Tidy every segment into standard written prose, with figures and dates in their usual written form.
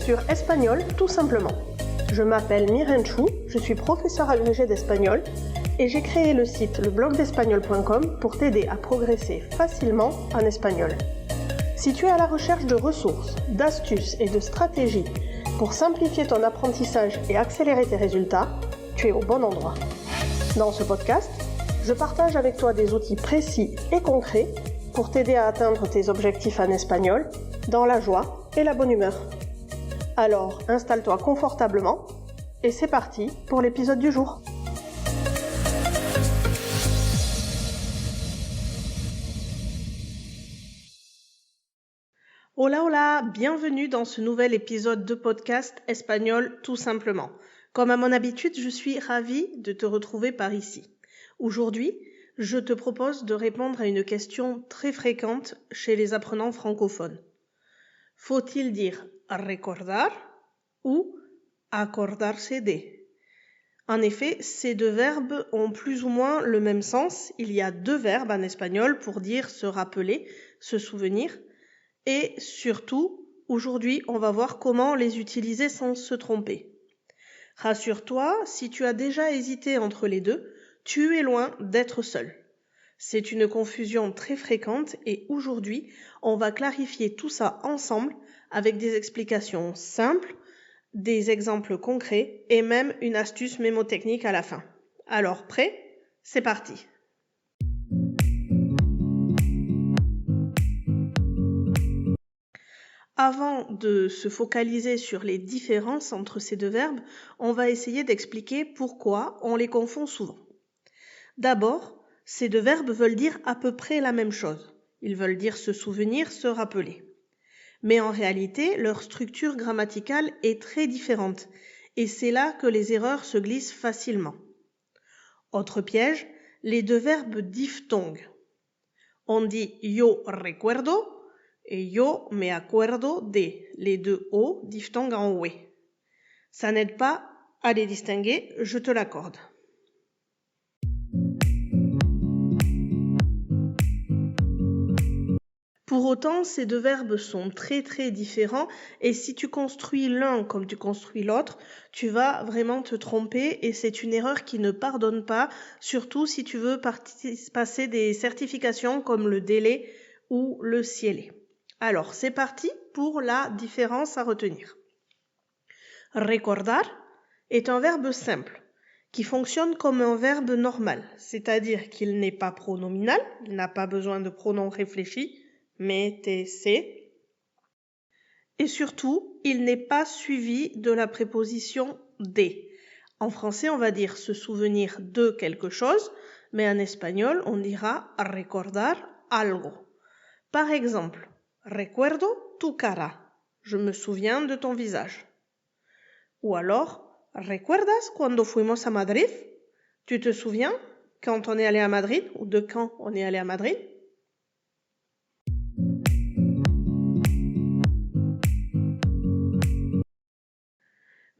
sur Espagnol tout simplement. Je m'appelle Miren Chou, je suis professeure agrégée d'espagnol et j'ai créé le site leblogdespagnol.com pour t'aider à progresser facilement en espagnol. Si tu es à la recherche de ressources, d'astuces et de stratégies pour simplifier ton apprentissage et accélérer tes résultats, tu es au bon endroit. Dans ce podcast, je partage avec toi des outils précis et concrets pour t'aider à atteindre tes objectifs en espagnol dans la joie et la bonne humeur. Alors, installe-toi confortablement et c'est parti pour l'épisode du jour. Hola hola, bienvenue dans ce nouvel épisode de podcast Espagnol tout simplement. Comme à mon habitude, je suis ravie de te retrouver par ici. Aujourd'hui, je te propose de répondre à une question très fréquente chez les apprenants francophones. Faut-il dire recordar ou acordarse de? En effet, ces deux verbes ont plus ou moins le même sens. Il y a deux verbes en espagnol pour dire se rappeler, se souvenir. Et surtout, aujourd'hui, on va voir comment les utiliser sans se tromper. Rassure-toi, si tu as déjà hésité entre les deux, tu es loin d'être seul. C'est une confusion très fréquente et aujourd'hui, on va clarifier tout ça ensemble avec des explications simples, des exemples concrets et même une astuce mémotechnique à la fin. Alors, prêt? C'est parti! Avant de se focaliser sur les différences entre ces deux verbes, on va essayer d'expliquer pourquoi on les confond souvent. D'abord, ces deux verbes veulent dire à peu près la même chose. Ils veulent dire se souvenir, se rappeler. Mais en réalité, leur structure grammaticale est très différente et c'est là que les erreurs se glissent facilement. Autre piège, les deux verbes diphtongues. On dit yo recuerdo et yo me acuerdo de, les deux O diphtongues en OE. Ça n'aide pas à les distinguer, je te l'accorde. Pour autant, ces deux verbes sont très très différents et si tu construis l'un comme tu construis l'autre, tu vas vraiment te tromper et c'est une erreur qui ne pardonne pas, surtout si tu veux passer des certifications comme le DELE ou le CIELE. Alors, c'est parti pour la différence à retenir. Recordar est un verbe simple qui fonctionne comme un verbe normal, c'est-à-dire qu'il n'est pas pronominal, il n'a pas besoin de pronom réfléchi, mais TC. Et surtout, il n'est pas suivi de la préposition de. En français, on va dire se souvenir de quelque chose, mais en espagnol, on dira recordar algo. Par exemple, recuerdo tu cara. Je me souviens de ton visage. Ou alors, ¿recuerdas cuando fuimos a Madrid? Tu te souviens quand on est allé à Madrid ou de quand on est allé à Madrid?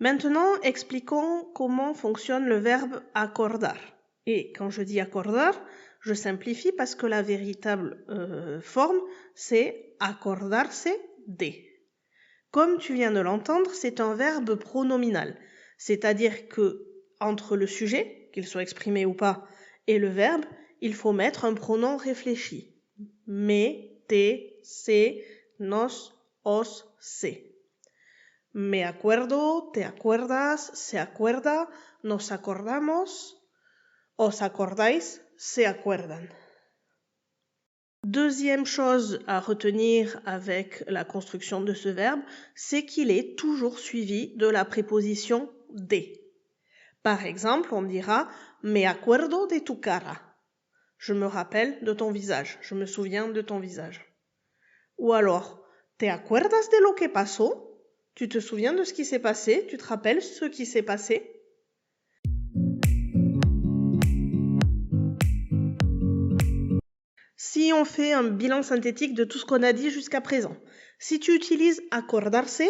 Maintenant, expliquons comment fonctionne le verbe acordar. Et quand je dis acordar, je simplifie parce que la véritable forme, c'est acordarse de. Comme tu viens de l'entendre, c'est un verbe pronominal, c'est-à-dire que entre le sujet, qu'il soit exprimé ou pas, et le verbe, il faut mettre un pronom réfléchi. Me, te, se, nos, os, se. Me acuerdo, te acuerdas, se acuerda, nos acordamos, os acordáis, se acuerdan. Deuxième chose à retenir avec la construction de ce verbe, c'est qu'il est toujours suivi de la préposition de. Par exemple, on dira me acuerdo de tu cara. Je me rappelle de ton visage, je me souviens de ton visage. Ou alors, te acuerdas de lo que pasó? Tu te souviens de ce qui s'est passé? Tu te rappelles ce qui s'est passé? Si on fait un bilan synthétique de tout ce qu'on a dit jusqu'à présent, si tu utilises acordarse,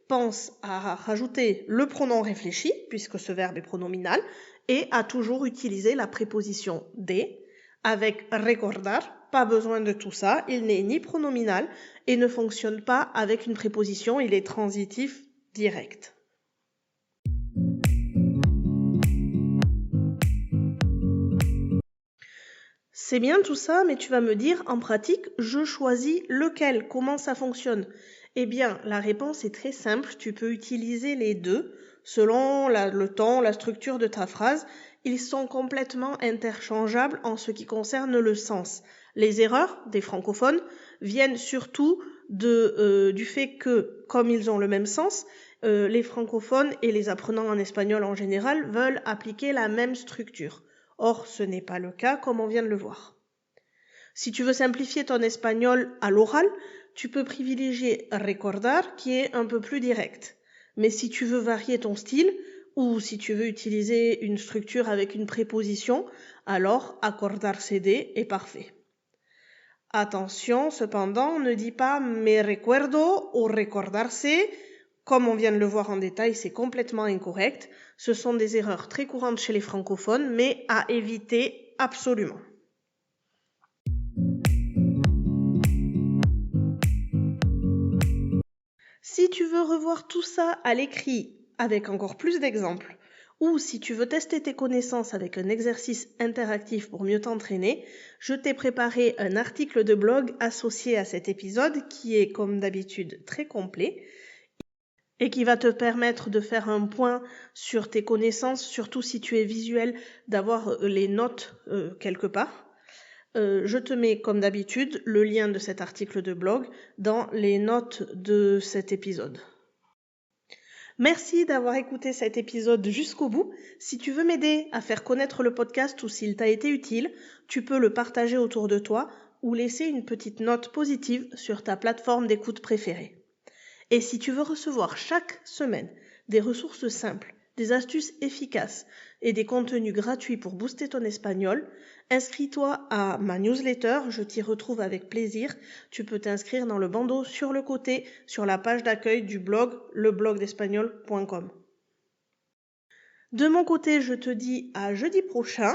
pense à rajouter le pronom réfléchi, puisque ce verbe est pronominal, et à toujours utiliser la préposition de. Avec recordar, pas besoin de tout ça, il n'est ni pronominal et ne fonctionne pas avec une préposition, il est transitif direct. C'est bien tout ça, mais tu vas me dire, en pratique, je choisis lequel, comment ça fonctionne? Eh bien, la réponse est très simple, tu peux utiliser les deux, selon le ton, la structure de ta phrase. Ils sont complètement interchangeables en ce qui concerne le sens. Les erreurs des francophones viennent surtout du fait que, comme ils ont le même sens, les francophones et les apprenants en espagnol en général veulent appliquer la même structure. Or, ce n'est pas le cas comme on vient de le voir. Si tu veux simplifier ton espagnol à l'oral, tu peux privilégier recordar qui est un peu plus direct. Mais si tu veux varier ton style ou si tu veux utiliser une structure avec une préposition, alors acordarse de est parfait. Attention, cependant, ne dis pas me recuerdo ou recordarse. Comme on vient de le voir en détail, c'est complètement incorrect. Ce sont des erreurs très courantes chez les francophones, mais à éviter absolument. Si tu veux revoir tout ça à l'écrit avec encore plus d'exemples, ou si tu veux tester tes connaissances avec un exercice interactif pour mieux t'entraîner, je t'ai préparé un article de blog associé à cet épisode qui est comme d'habitude très complet et qui va te permettre de faire un point sur tes connaissances, surtout si tu es visuel, d'avoir les notes quelque part. Je te mets comme d'habitude le lien de cet article de blog dans les notes de cet épisode. Merci d'avoir écouté cet épisode jusqu'au bout. Si tu veux m'aider à faire connaître le podcast ou s'il t'a été utile, tu peux le partager autour de toi ou laisser une petite note positive sur ta plateforme d'écoute préférée. Et si tu veux recevoir chaque semaine des ressources simples, des astuces efficaces et des contenus gratuits pour booster ton espagnol, inscris-toi à ma newsletter, je t'y retrouve avec plaisir. Tu peux t'inscrire dans le bandeau sur le côté, sur la page d'accueil du blog leblogdespagnol.com. De mon côté, je te dis à jeudi prochain.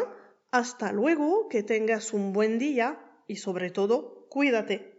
Hasta luego, que tengas un buen día y sobre todo, cuídate.